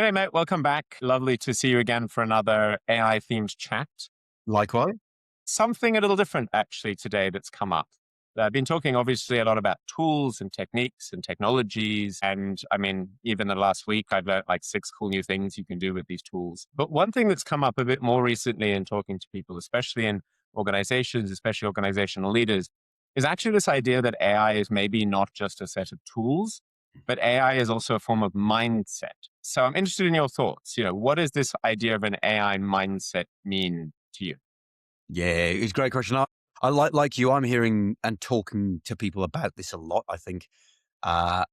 G'day, mate. Welcome back. Lovely to see you again for another AI-themed chat. Likewise. Something a little different, actually, today that's come up. I've been talking, obviously, a lot about tools and techniques and technologies. And I mean, even the last week, I've learned like 6 cool new things you can do with these tools. But one thing that's come up a bit more recently in talking to people, especially in organizations, especially organizational leaders, is actually this idea that AI is maybe not just a set of tools, but AI is also a form of mindset. So I'm interested in your thoughts. What does this idea of an AI mindset mean to you? Yeah, it's a great question. I like you. I'm hearing and talking to people about this a lot. I think, uh,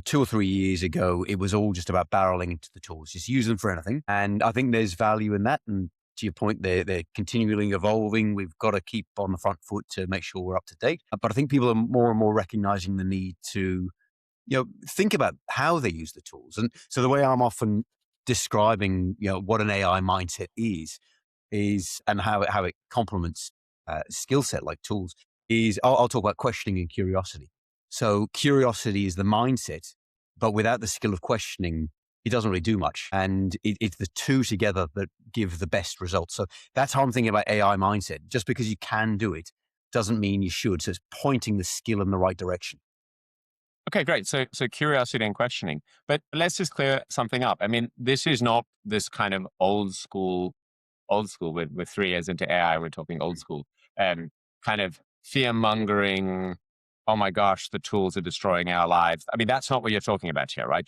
2 or 3 years ago, it was all just about barreling into the tools, just use them for anything. And I think there's value in that. And to your point, they're continually evolving. We've got to keep on the front foot to make sure we're up to date. But I think people are more and more recognizing the need to, think about how they use the tools. And so the way I'm often describing, what an AI mindset is and how it complements skill set like tools is I'll talk about questioning and curiosity. So curiosity is the mindset, but without the skill of questioning, it doesn't really do much. And it's the two together that give the best results. So that's how I'm thinking about AI mindset. Just because you can do it doesn't mean you should. So it's pointing the skill in the right direction. Okay, great. So curiosity and questioning. But let's just clear something up. I mean, this is not this kind of old school with 3 years into AI, we're talking old school, kind of fear mongering. Oh my gosh, the tools are destroying our lives. I mean, that's not what you're talking about here, right?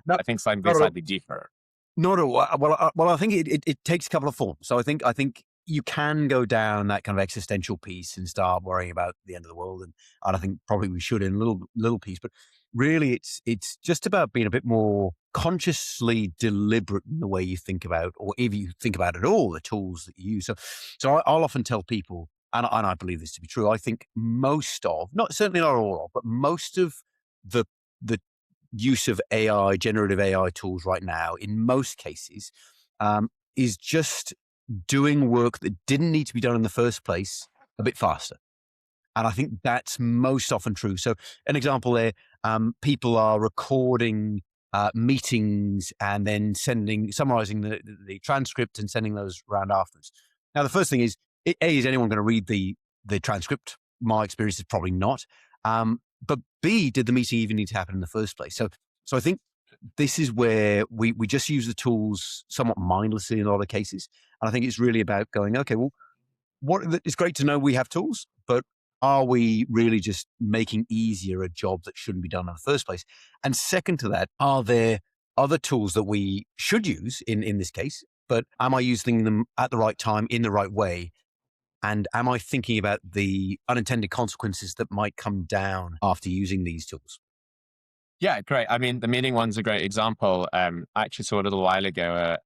No, I think something not at all. slightly deeper. Not at all. Well, I think it takes a couple of forms. So I think you can go down that kind of existential piece and start worrying about the end of the world, and I think probably we should in a little piece. But really, it's just about being a bit more consciously deliberate in the way you think about, or if you think about at all, the tools that you use. I'll often tell people, and I believe this to be true. I think most of, not certainly not all of, but most of the use of AI, generative AI tools right now, in most cases, is just doing work that didn't need to be done in the first place a bit faster. And I think that's most often true. So an example there, people are recording meetings and then summarizing the transcript and sending those around afterwards. Now, the first thing is, is anyone going to read the transcript? My experience is probably not. But B, did the meeting even need to happen in the first place? So I think this is where we just use the tools somewhat mindlessly in a lot of cases. And I think it's really about going, okay, well, it's great to know we have tools, but are we really just making easier a job that shouldn't be done in the first place? And second to that, are there other tools that we should use in this case, but am I using them at the right time in the right way? And am I thinking about the unintended consequences that might come down after using these tools? Yeah, great. I mean, the meeting one's a great example. I actually saw a little while ago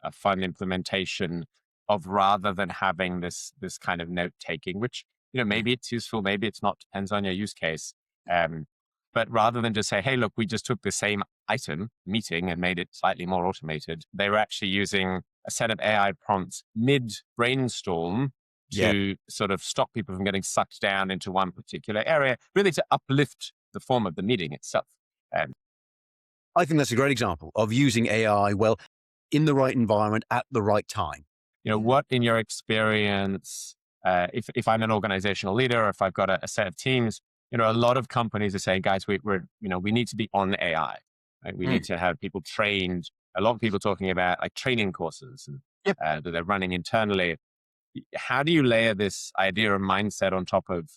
a fun implementation of, rather than having this kind of note taking, which maybe it's useful, maybe it's not, depends on your use case. Um, but rather than just say, "Hey, look, we just took the same item meeting and made it slightly more automated," they were actually using a set of AI prompts mid brainstorm Yeah. to sort of stop people from getting sucked down into one particular area, really to uplift the form of the meeting itself. Um, I think that's a great example of using AI well in the right environment at the right time. what in your experience, if I'm an organizational leader, or if I've got a set of teams, a lot of companies are saying, guys, we need to be on AI. Right? We Mm. need to have people trained. A lot of people talking about like training courses and, Yep. that they're running internally. How do you layer this idea of mindset on top of,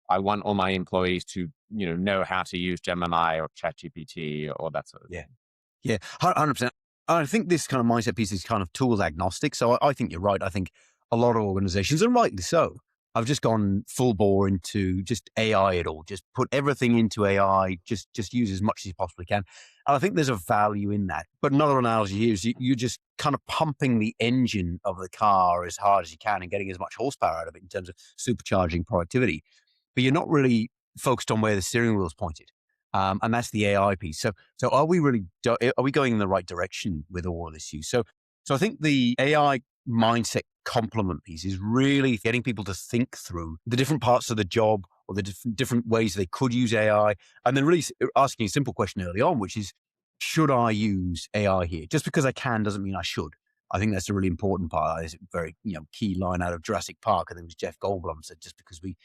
I want all my employees to, know how to use Gemini or ChatGPT or that sort of Yeah. thing? Yeah. 100%. I think this kind of mindset piece is kind of tools agnostic. So I think you're right. I think a lot of organizations, and rightly so, have just gone full bore into just AI at all. Just put everything into AI, just use as much as you possibly can. And I think there's a value in that. But another analogy here is you're just kind of pumping the engine of the car as hard as you can and getting as much horsepower out of it in terms of supercharging productivity. But you're not really focused on where the steering wheel is pointed. And that's the AI piece. So are we really, are we going in the right direction with all of this use? So I think the AI mindset complement piece is really getting people to think through the different parts of the job or the different ways they could use AI. And then really asking a simple question early on, which is, should I use AI here? Just because I can doesn't mean I should. I think that's a really important part. It's a very key line out of Jurassic Park. I think it was Jeff Goldblum said, just because we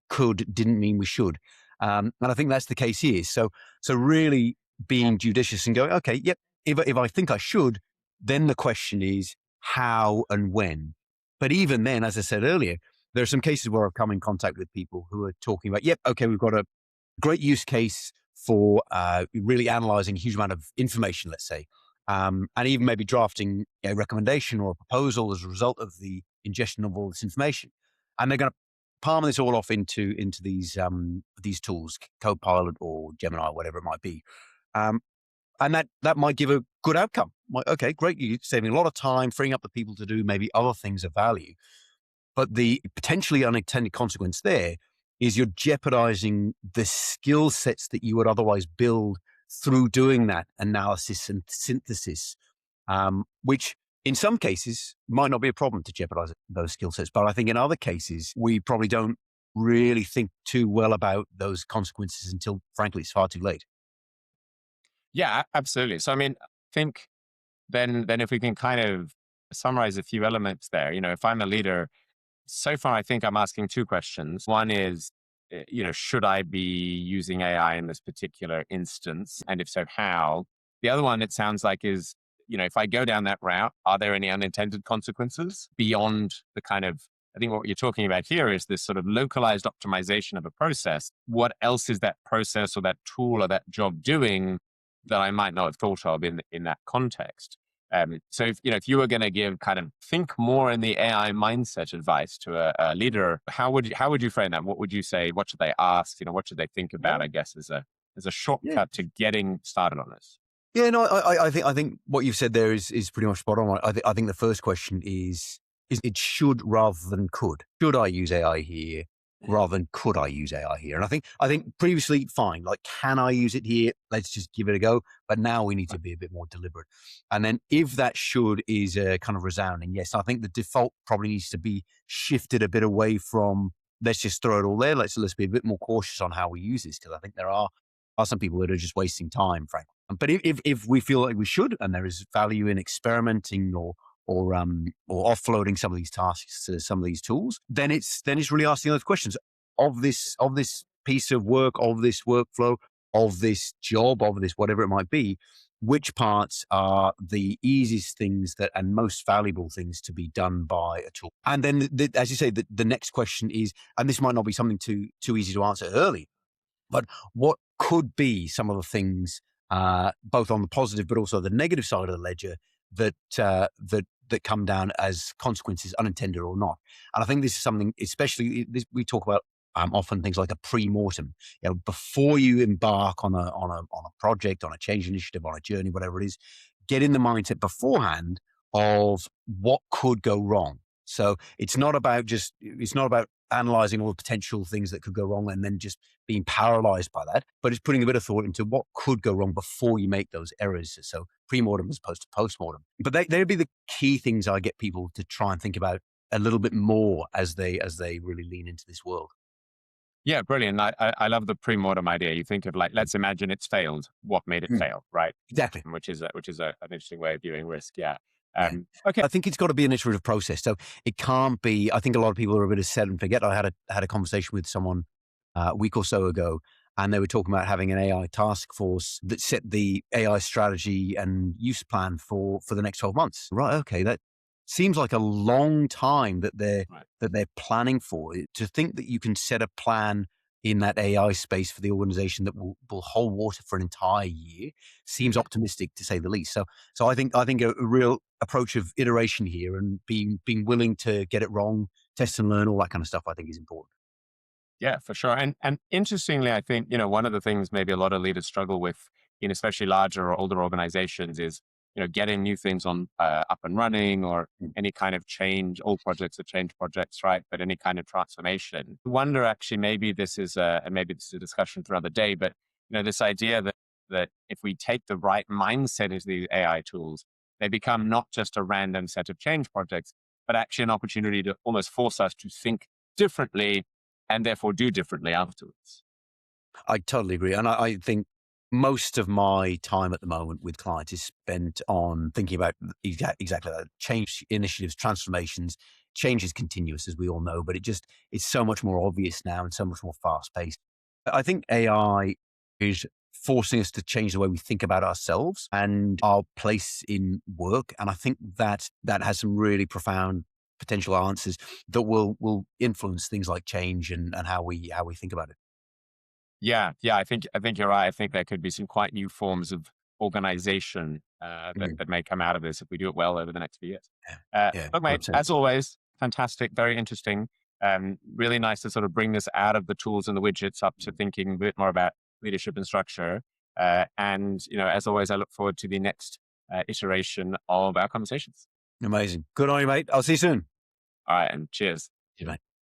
could didn't mean we should. And I think that's the case here. So really being judicious and going, okay, yep, if I think I should, then the question is how and when. But even then, as I said earlier, there are some cases where I've come in contact with people who are talking about, yep, okay, we've got a great use case for really analyzing a huge amount of information, let's say, and even maybe drafting a recommendation or a proposal as a result of the ingestion of all this information. And they're going to palm this all off into these tools, Copilot or Gemini, whatever it might be. Um, and that might give a good outcome. Like, okay, great, you're saving a lot of time, freeing up the people to do maybe other things of value. But the potentially unintended consequence there is you're jeopardizing the skill sets that you would otherwise build through doing that analysis and synthesis, which in some cases might not be a problem to jeopardize those skill sets. But I think in other cases, we probably don't really think too well about those consequences until, frankly, it's far too late. Yeah, absolutely. So, I mean, I think then if we can kind of summarize a few elements there, if I'm a leader, so far I think I'm asking two questions. One is, should I be using AI in this particular instance? And if so, how? The other one, it sounds like, is, if I go down that route, are there any unintended consequences beyond the kind of, I think what you're talking about here is this sort of localized optimization of a process. What else is that process or that tool or that job doing that I might not have thought of in that context? So if you were going to give kind of think more in the AI mindset advice to a leader, how would you frame that? What would you say? What should they ask? What should they think about? I guess as a Yeah. shortcut to getting started on this. Yeah, no, I think what you've said there is pretty much spot on. I think the first question is it should rather than could. Should I use AI here rather than could I use AI here? And I think previously fine, like can I use it here? Let's just give it a go. But now we need to be a bit more deliberate. And then if that should is a kind of resounding yes, I think the default probably needs to be shifted a bit away from let's just throw it all there. Let's be a bit more cautious on how we use this because I think there are some people that are just wasting time, frankly. But if we feel like we should, and there is value in experimenting or offloading some of these tasks to some of these tools, then it's really asking those questions of this piece of work, of this workflow, of this job, of this whatever it might be. Which parts are the easiest things that and most valuable things to be done by a tool? And then, as you say, the next question is, and this might not be something too easy to answer early, but what could be some of the things, both on the positive but also the negative side of the ledger, that come down as consequences, unintended or not? And I think this is something, especially we talk about often things like a pre-mortem. Before you embark on a project, on a change initiative, on a journey, whatever it is, get in the mindset beforehand of what could go wrong. So it's not about analyzing all the potential things that could go wrong and then just being paralyzed by that, but it's putting a bit of thought into what could go wrong before you make those errors. So pre-mortem as opposed to post-mortem. But they'd be the key things I get people to try and think about a little bit more as they really lean into this world. Yeah, brilliant. I love the pre-mortem idea. You think of like, let's imagine it's failed. What made it Mm, fail, right? exactly. Which is an interesting way of viewing risk. Yeah. Yeah. Okay. I think it's got to be an iterative process. So it can't be, I think a lot of people are a bit of set and forget. I had a conversation with someone a week or so ago, and they were talking about having an AI task force that set the AI strategy and use plan for the next 12 months. Right. Okay. That seems like a long time Right. that they're planning for. To think that you can set a plan in that AI space for the organization that will hold water for an entire year seems optimistic to say the least. So I think a real approach of iteration here and being willing to get it wrong, test and learn, all that kind of stuff, I think is important. Yeah, for sure. And interestingly, I think, one of the things maybe a lot of leaders struggle with in especially larger or older organizations is, getting new things on up and running or Mm. any kind of change. All projects are change projects, right? But any kind of transformation. I wonder actually, maybe this is a discussion for another day, but this idea that if we take the right mindset into these AI tools, they become not just a random set of change projects, but actually an opportunity to almost force us to think differently and therefore do differently afterwards. I totally agree. And I think Most of my time at the moment with clients is spent on thinking about exactly that. Change initiatives, transformations. Change is continuous, as we all know, but it's so much more obvious now and so much more fast paced. I think AI is forcing us to change the way we think about ourselves and our place in work. And I think that has some really profound potential answers that will influence things like change and how we think about it. Yeah, yeah, I think you're right. I think there could be some quite new forms of organization that Mm, that may come out of this if we do it well over the next few years. yeah, yeah, Look, mate, 100%. as always, fantastic, very interesting. Really nice to sort of bring this out of the tools and the widgets up to thinking a bit more about leadership and structure. And as always, I look forward to the next iteration of our conversations. Amazing. Good on you, mate. I'll see you soon. All right, and cheers. Cheers, mate.